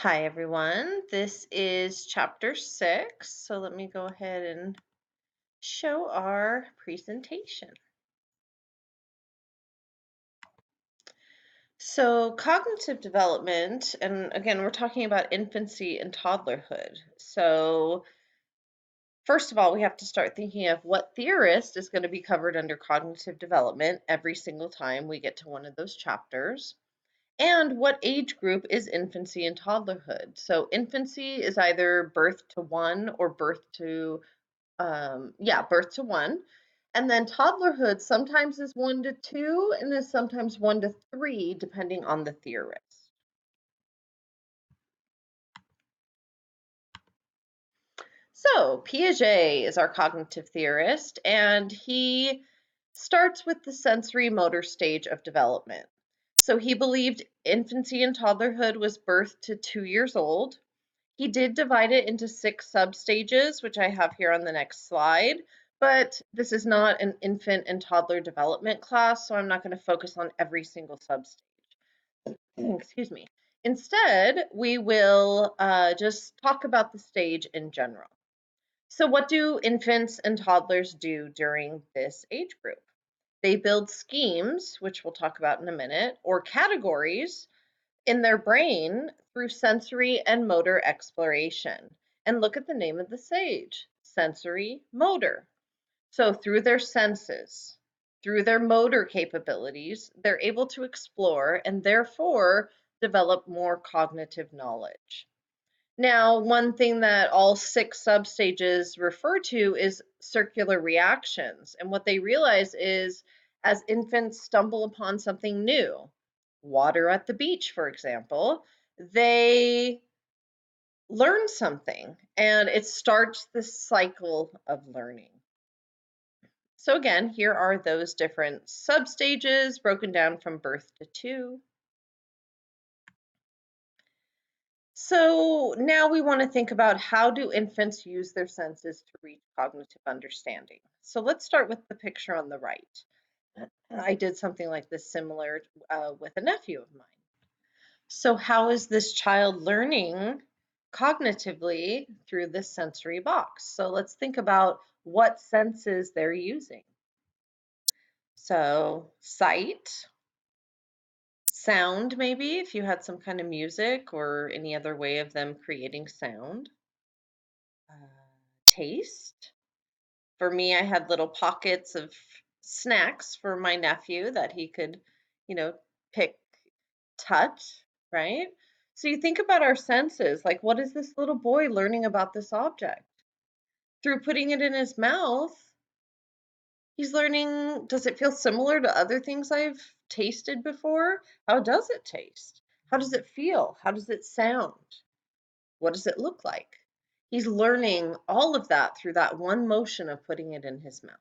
Hi, everyone. This is chapter 6. So let me go ahead and show our presentation. So, cognitive development, and again, we're talking about infancy and toddlerhood. So, first of all, we have to start thinking of what theorist is going to be covered under cognitive development every single time we get to one of those chapters. And what age group is infancy and toddlerhood? So, infancy is either birth to one or birth to one. And then toddlerhood sometimes is 1 to 2 and is sometimes 1 to 3, depending on the theorist. So Piaget is our cognitive theorist, and he starts with the sensory motor stage of development. So he believed infancy and toddlerhood was birth to 2 years old. He did divide it into 6 substages, which I have here on the next slide, but this is not an infant and toddler development class, so I'm not going to focus on every single substage. Excuse me. Instead, we will just talk about the stage in general. So, what do infants and toddlers do during this age group? They build schemes, which we'll talk about in a minute, or categories in their brain through sensory and motor exploration. And look at the name of the sage, sensory motor. So through their senses, through their motor capabilities, they're able to explore and therefore develop more cognitive knowledge. Now, one thing that all 6 substages refer to is circular reactions. And what they realize is as infants stumble upon something new, water at the beach, for example, they learn something and it starts the cycle of learning. So again, here are those different substages broken down from birth to 2. So now we want to think about how do infants use their senses to reach cognitive understanding. So let's start with the picture on the right. I did something like this similar with a nephew of mine. So how is this child learning cognitively through this sensory box? So let's think about what senses they're using. So sight, sound maybe, if you had some kind of music or any other way of them creating sound. Taste. For me, I had little pockets of snacks for my nephew that he could, you know, pick, touch, right? So you think about our senses, like what is this little boy learning about this object? Through putting it in his mouth, he's learning, does it feel similar to other things I've tasted before? How does it taste? How does it feel? How does it sound? What does it look like? He's learning all of that through that one motion of putting it in his mouth.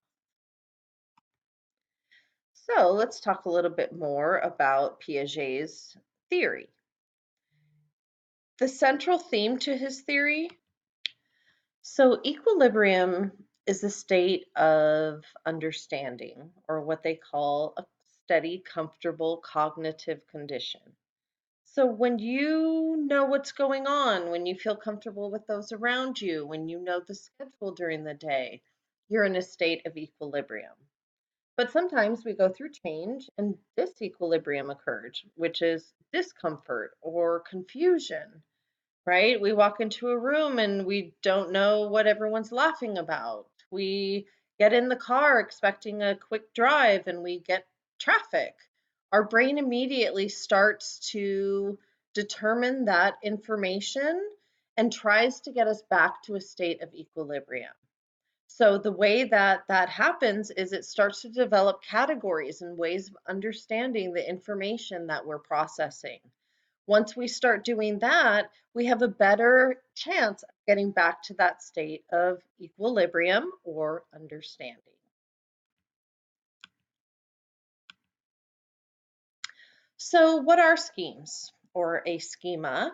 So let's talk a little bit more about Piaget's theory. The central theme to his theory, so equilibrium is a state of understanding, or what they call a steady, comfortable cognitive condition. So when you know what's going on, when you feel comfortable with those around you, when you know the schedule during the day, you're in a state of equilibrium. But sometimes we go through change and disequilibrium occurs, which is discomfort or confusion, right? We walk into a room and we don't know what everyone's laughing about. We get in the car expecting a quick drive and we get traffic. Our brain immediately starts to determine that information and tries to get us back to a state of equilibrium. So the way that that happens is it starts to develop categories and ways of understanding the information that we're processing. Once we start doing that, we have a better chance of getting back to that state of equilibrium or understanding. So what are schemes or a schema?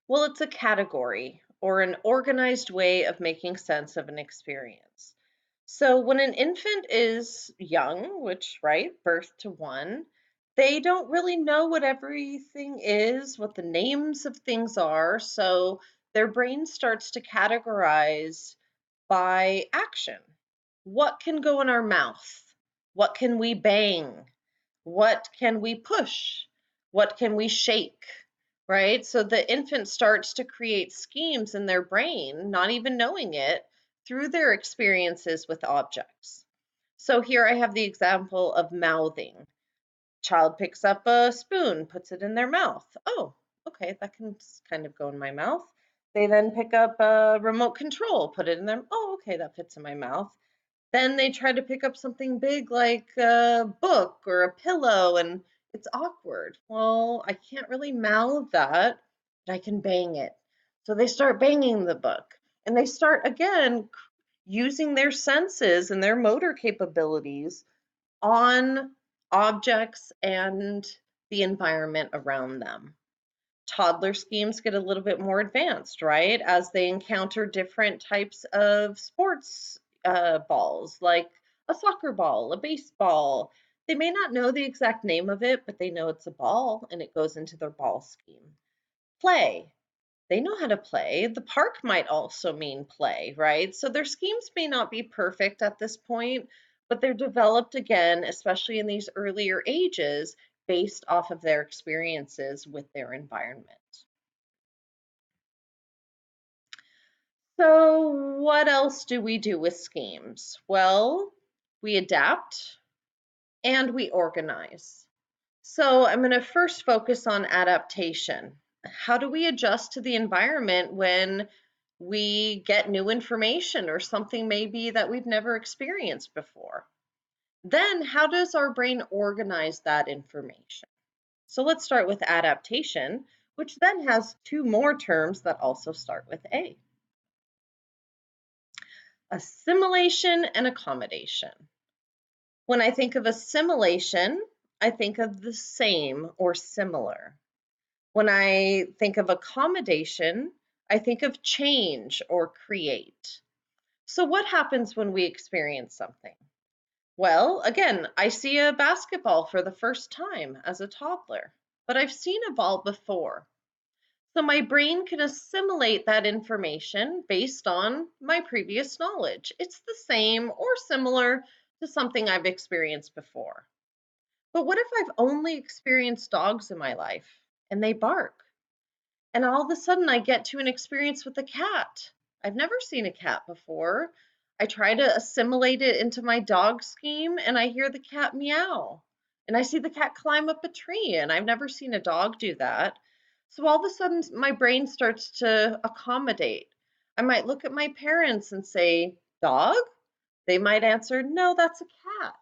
Well, it's a category or an organized way of making sense of an experience. So when an infant is young, which, right, birth to 1, They don't really know what everything is, what the names of things are, so their brain starts to categorize by action. What can go in our mouth? What can we bang? What can we push? What can we shake? Right? So the infant starts to create schemes in their brain, not even knowing it, through their experiences with objects. So here I have the example of mouthing. Child picks up a spoon, puts it in their mouth. Oh, okay, that can kind of go in my mouth. They then pick up a remote control, put it in their, oh, okay, that fits in my mouth. Then they try to pick up something big like a book or a pillow, and it's awkward. Well, I can't really mouth that, but I can bang it. So they start banging the book, and they start again using their senses and their motor capabilities on objects and the environment around them. Toddler schemes get a little bit more advanced, right? As they encounter different types of sports balls, like a soccer ball, a baseball. They may not know the exact name of it, but they know it's a ball and it goes into their ball scheme. Play. They know how to play. The park might also mean play, right? So their schemes may not be perfect at this point, but they're developed again, especially in these earlier ages, based off of their experiences with their environment. So, what else do we do with schemes? Well, we adapt and we organize. So, I'm going to first focus on adaptation. How do we adjust to the environment when we get new information or something maybe that we've never experienced before? Then, how does our brain organize that information? So, let's start with adaptation, which then has two more terms that also start with A: assimilation and accommodation. When I think of assimilation, I think of the same or similar. When I think of accommodation, I think of change or create. So, what happens when we experience something? Well, again, I see a basketball for the first time as a toddler, but I've seen a ball before. So, my brain can assimilate that information based on my previous knowledge. It's the same or similar to something I've experienced before. But what if I've only experienced dogs in my life and they bark? And all of a sudden, I get to an experience with a cat. I've never seen a cat before. I try to assimilate it into my dog scheme, and I hear the cat meow. And I see the cat climb up a tree, and I've never seen a dog do that. So all of a sudden, my brain starts to accommodate. I might look at my parents and say, "Dog?" They might answer, "No, that's a cat."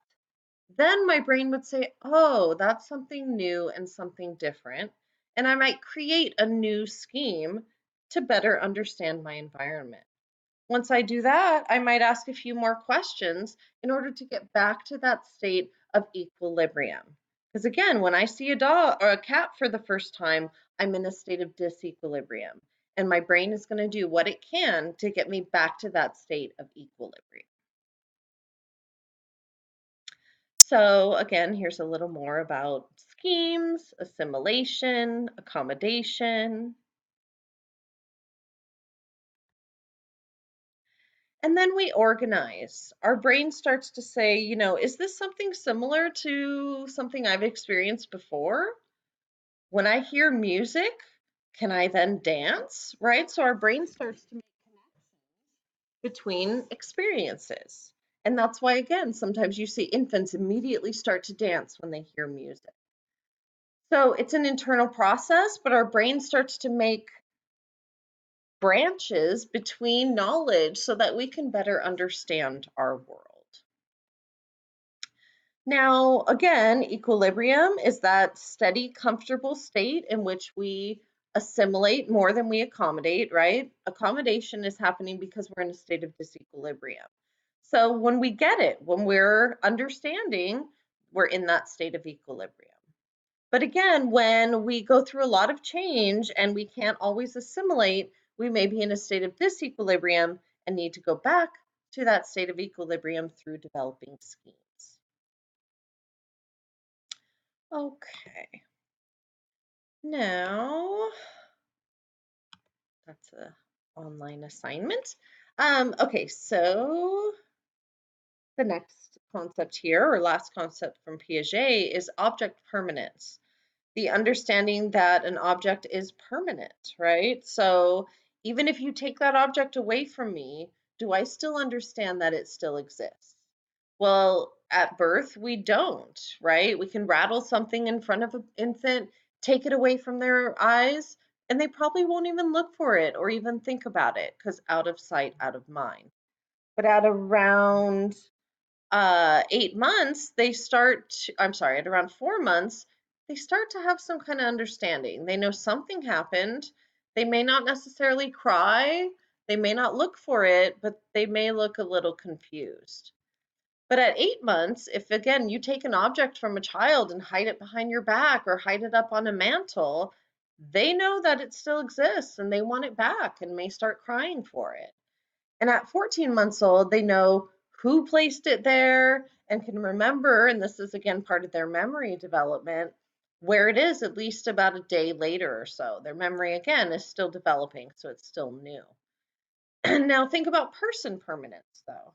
Then my brain would say, oh, that's something new and something different. And I might create a new scheme to better understand my environment. Once I do that, I might ask a few more questions in order to get back to that state of equilibrium. Because again, when I see a dog or a cat for the first time, I'm in a state of disequilibrium. And my brain is going to do what it can to get me back to that state of equilibrium. So again, here's a little more about schemes, assimilation, accommodation. And then we organize. Our brain starts to say, is this something similar to something I've experienced before? When I hear music, can I then dance? Right? So our brain starts to make between experiences. And that's why, again, sometimes you see infants immediately start to dance when they hear music. So it's an internal process, but our brain starts to make branches between knowledge so that we can better understand our world. Now, again, equilibrium is that steady, comfortable state in which we assimilate more than we accommodate, right? Accommodation is happening because we're in a state of disequilibrium. So when we get it, when we're understanding, we're in that state of equilibrium. But again, when we go through a lot of change and we can't always assimilate, we may be in a state of disequilibrium and need to go back to that state of equilibrium through developing schemes. Okay. Now, that's a online assignment. Okay, so the next concept here, or last concept from Piaget, is object permanence. The understanding that an object is permanent, right? So even if you take that object away from me, do I still understand that it still exists? Well, at birth, we don't, right? We can rattle something in front of an infant, take it away from their eyes, and they probably won't even look for it or even think about it because out of sight, out of mind. But at around 8 months, I'm sorry, at around 4 months, they start to have some kind of understanding. They know something happened. They may not necessarily cry, they may not look for it, but they may look a little confused. But at 8 months, if again you take an object from a child and hide it behind your back or hide it up on a mantle, they know that it still exists and they want it back and may start crying for it. And at 14 months old, they know who placed it there and can remember, and this is again part of their memory development, where it is at least about a day later or so. Their memory again is still developing, so it's still new. Now think about person permanence though.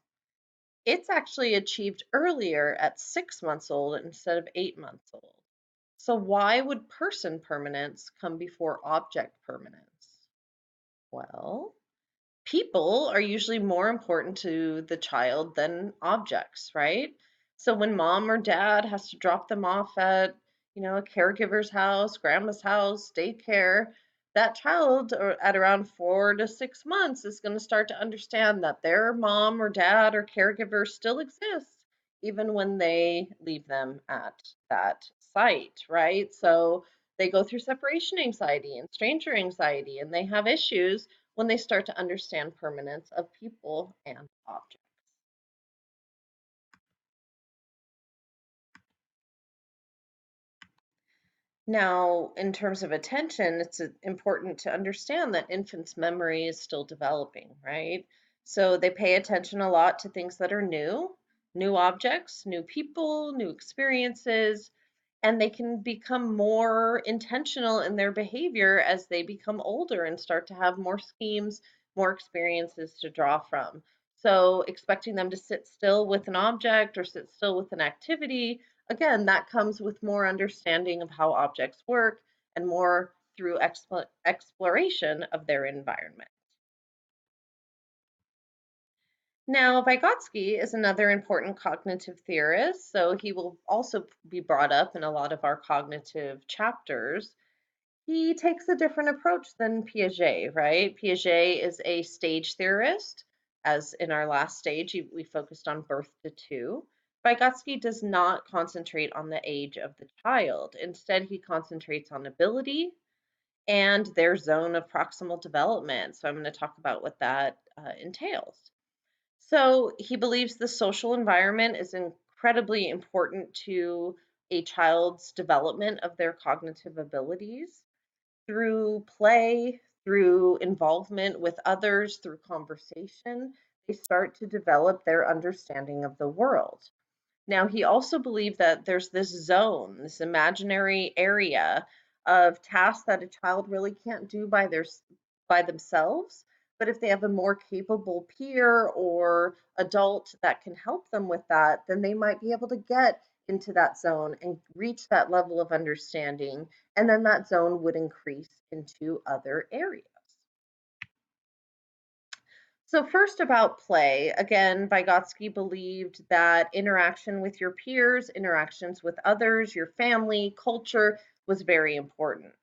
It's actually achieved earlier at 6 months old instead of 8 months old. So why would person permanence come before object permanence? Well, people are usually more important to the child than objects, right? So when mom or dad has to drop them off at, a caregiver's house, grandma's house, daycare, that child or at around 4 to 6 months is going to start to understand that their mom or dad or caregiver still exists even when they leave them at that site, right? So they go through separation anxiety and stranger anxiety and they have issues when they start to understand permanence of people and objects. Now, in terms of attention, it's important to understand that infants' memory is still developing, right? So they pay attention a lot to things that are new objects, new people, new experiences, and they can become more intentional in their behavior as they become older and start to have more schemes, more experiences to draw from. So, expecting them to sit still with an object or sit still with an activity, again, that comes with more understanding of how objects work and more through exploration of their environment. Now, Vygotsky is another important cognitive theorist, so he will also be brought up in a lot of our cognitive chapters. He takes a different approach than Piaget, right? Piaget is a stage theorist. As in our last stage, we focused on birth to two. Vygotsky does not concentrate on the age of the child. Instead, he concentrates on ability and their zone of proximal development. So I'm going to talk about what that entails. So he believes the social environment is incredibly important to a child's development of their cognitive abilities through play, through involvement with others, through conversation. They start to develop their understanding of the world. Now, he also believed that there's this zone, this imaginary area of tasks that a child really can't do by themselves, but if they have a more capable peer or adult that can help them with that, then they might be able to get into that zone and reach that level of understanding, and then that zone would increase into other areas. So, first about play, again, Vygotsky believed that interaction with your peers, interactions with others, your family, culture was very important.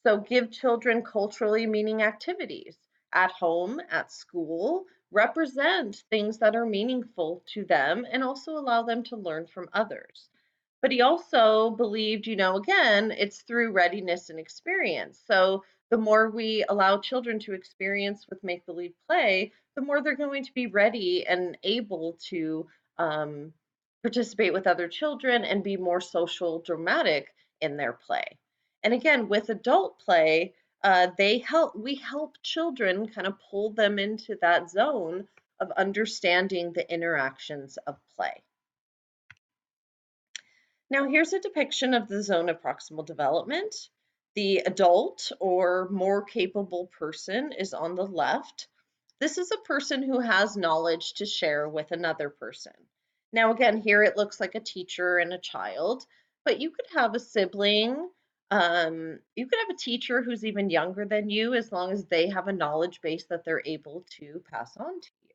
So, give children culturally meaning activities at home, at school, represent things that are meaningful to them, and also allow them to learn from others. But he also believed, again, it's through readiness and experience. So the more we allow children to experience with make believe play, the more they're going to be ready and able to um, participate with other children and be more social dramatic in their play. And again, with adult play, we help children kind of pull them into that zone of understanding the interactions of play. Now, here's a depiction of the zone of proximal development. The adult or more capable person is on the left. This is a person who has knowledge to share with another person. Now, again, here it looks like a teacher and a child, but you could have a sibling. You could have a teacher who's even younger than you as long as they have a knowledge base that they're able to pass on to you.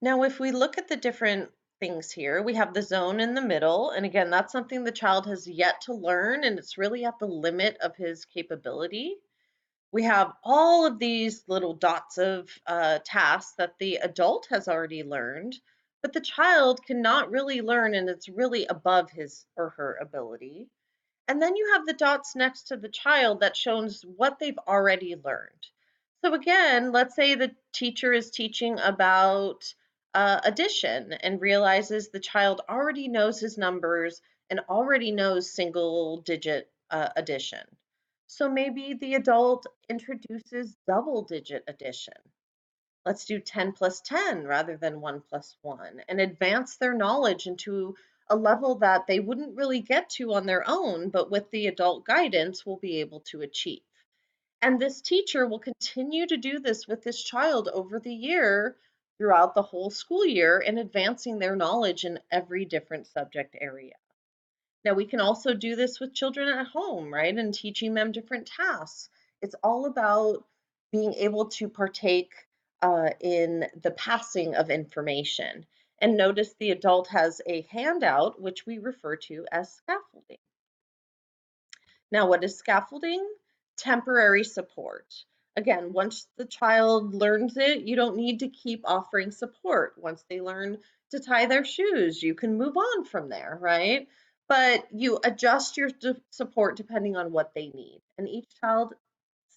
Now, if we look at the different things here, we have the zone in the middle. And again, that's something the child has yet to learn, and it's really at the limit of his capability. We have all of these little dots of tasks that the adult has already learned, but the child cannot really learn, and it's really above his or her ability. And then you have the dots next to the child that shows what they've already learned. So again, let's say the teacher is teaching about addition and realizes the child already knows his numbers and already knows single digit addition. So maybe the adult introduces double digit addition. Let's do 10 plus 10 rather than 1 plus 1 and advance their knowledge into a level that they wouldn't really get to on their own, but with the adult guidance will be able to achieve. And this teacher will continue to do this with this child over the year throughout the whole school year and advancing their knowledge in every different subject area. Now, we can also do this with children at home, right? And teaching them different tasks. It's all about being able to partake in the passing of information. And notice the adult has a handout, which we refer to as scaffolding. Now, what is scaffolding? Temporary support. Again, once the child learns it, you don't need to keep offering support. Once they learn to tie their shoes, you can move on from there, right? But you adjust your support depending on what they need, and each child's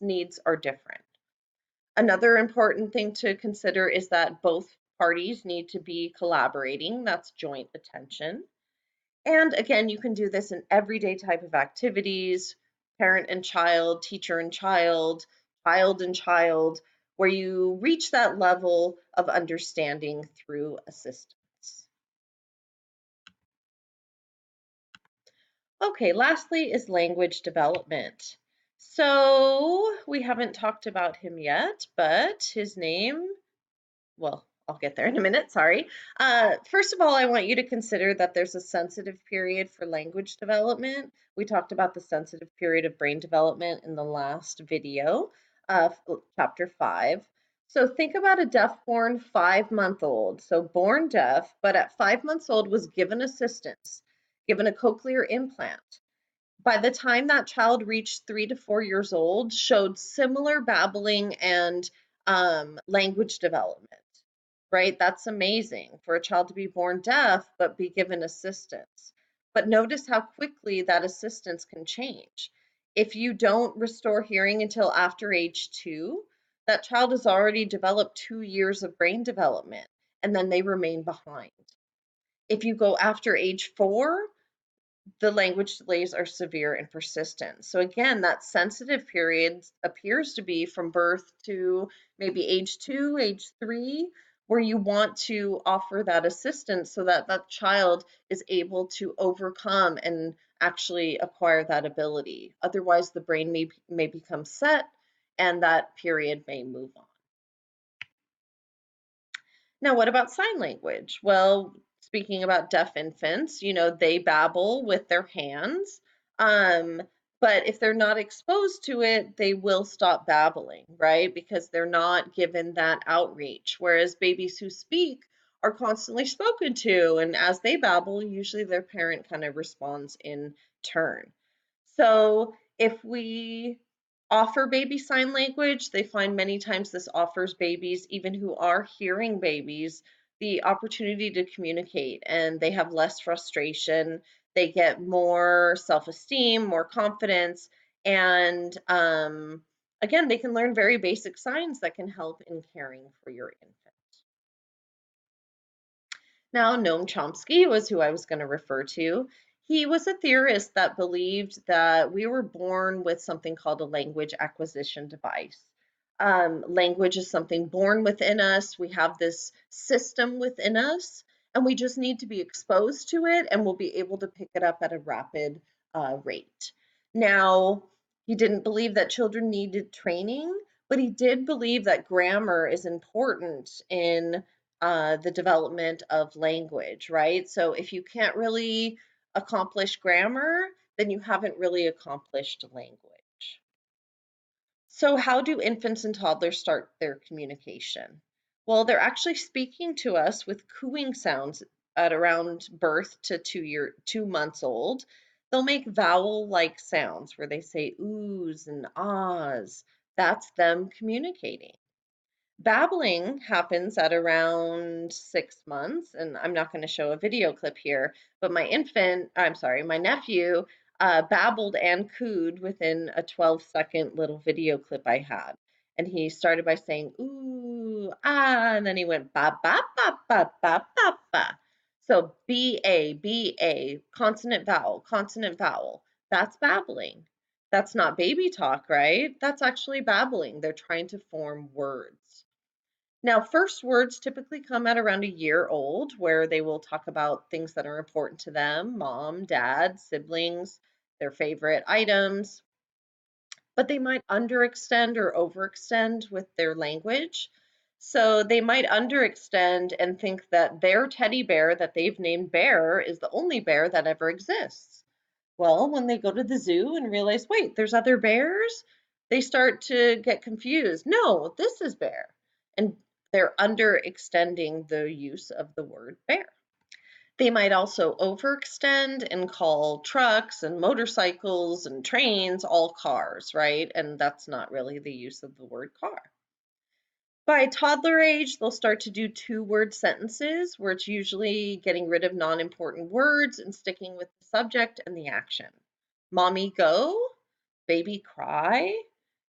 needs are different. Another important thing to consider is that both parties need to be collaborating. That's joint attention. And again, you can do this in everyday type of activities, parent and child, teacher and child and child, where you reach that level of understanding through assistance. Okay, lastly is language development. So we haven't talked about him yet, but his name, well, I'll get there in a minute, sorry. First of all, I want you to consider that there's a sensitive period for language development. We talked about the sensitive period of brain development in the last video, chapter 5. So think about a deaf-born 5-month-old, so born deaf, but at 5 months old was given assistance, given a cochlear implant. By the time that child reached 3 to 4 years old, showed similar babbling and language development, right? That's amazing for a child to be born deaf but be given assistance. But notice how quickly that assistance can change. If you don't restore hearing until after age 2, that child has already developed 2 years of brain development and then they remain behind. If you go after age 4, the language delays are severe and persistent. So again, that sensitive period appears to be from birth to maybe age 2, age 3, where you want to offer that assistance so that that child is able to overcome and actually acquire that ability. Otherwise, the brain may become set and that period may move on. Now, what about sign language? Well, speaking about deaf infants, they babble with their hands. Um, but if they're not exposed to it, they will stop babbling, right? Because they're not given that outreach. Whereas babies who speak are constantly spoken to, and as they babble, usually their parent kind of responds in turn. So if we offer baby sign language, they find many times this offers babies, even who are hearing babies, the opportunity to communicate and they have less frustration. They get more self-esteem, more confidence, and again, they can learn very basic signs that can help in caring for your infant. Now, Noam Chomsky was who I was going to refer to. He was a theorist that believed that we were born with something called a language acquisition device. Language is something born within us. We have this system within us, and we just need to be exposed to it, and we'll be able to pick it up at a rapid rate. Now, he didn't believe that children needed training, but he did believe that grammar is important in the development of language, right? So if you can't really accomplish grammar, then you haven't really accomplished language. So, how do infants and toddlers start their communication? Well, they're actually speaking to us with cooing sounds at around birth to 2 months old. They'll make vowel-like sounds where they say oohs and ahs. That's them communicating. Babbling happens at around 6 months, and I'm not going to show a video clip here, but my nephew babbled and cooed within a 12-second little video clip I had. And he started by saying, ooh, ah, and then he went ba, ba, ba, ba, ba, ba, ba. So B-A, B-A, consonant, vowel, consonant, vowel. That's babbling. That's not baby talk, right? That's actually babbling. They're trying to form words. Now, first words typically come at around a year old, where they will talk about things that are important to them, mom, dad, siblings, their favorite items, but they might underextend or overextend with their language. So they might underextend and think that their teddy bear that they've named Bear is the only bear that ever exists. Well, when they go to the zoo and realize, wait, there's other bears, they start to get confused. No, this is bear. And they're underextending the use of the word bear. They might also overextend and call trucks and motorcycles and trains all cars, right? And that's not really the use of the word car. By toddler age, they'll start to do two-word sentences where it's usually getting rid of non-important words and sticking with the subject and the action. Mommy go, baby cry,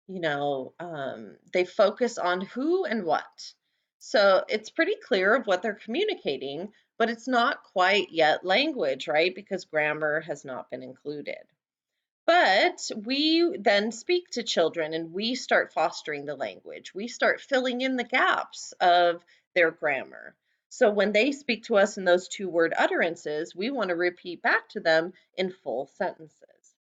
they focus on who and what. So it's pretty clear of what they're communicating, but it's not quite yet language, right? Because grammar has not been included. But we then speak to children and we start fostering the language. We start filling in the gaps of their grammar. So when they speak to us in those two-word utterances, we want to repeat back to them in full sentences.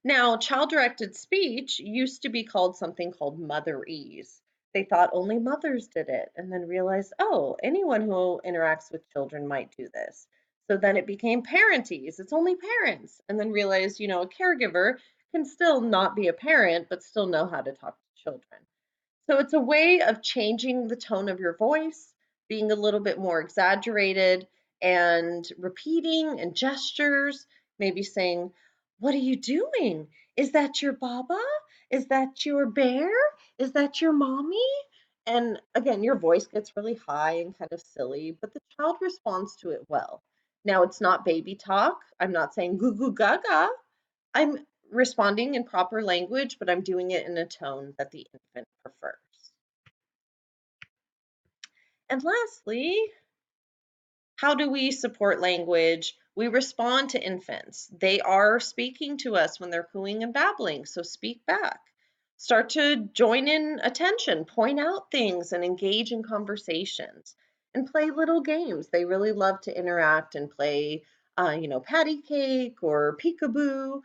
Now, child-directed speech used to be called something called motherese. They thought only mothers did it and then realized, oh, anyone who interacts with children might do this. So then it became parentese. It's only parents. And then realized, a caregiver can still not be a parent, but still know how to talk to children. So it's a way of changing the tone of your voice, being a little bit more exaggerated, and repeating and gestures, maybe saying, what are you doing? Is that your baba? Is that your bear? Is that your mommy? And again, your voice gets really high and kind of silly, but the child responds to it well. Now, it's not baby talk. I'm not saying goo goo gaga. I'm responding in proper language, but I'm doing it in a tone that the infant prefers. And lastly, how do we support language? We respond to infants. They are speaking to us when they're cooing and babbling, so speak back. Start to join in attention, point out things, and engage in conversations. And play little games. They really love to interact and play, patty cake or peekaboo.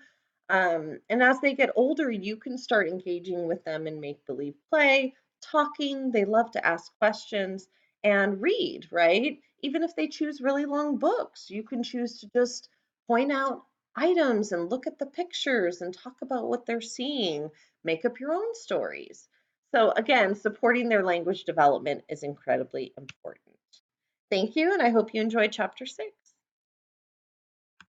And as they get older, you can start engaging with them in make believe play, talking. They love to ask questions and read, right? Even if they choose really long books, you can choose to just point out items and look at the pictures and talk about what they're seeing, make up your own stories. So, again, supporting their language development is incredibly important. Thank you, and I hope you enjoyed chapter 6.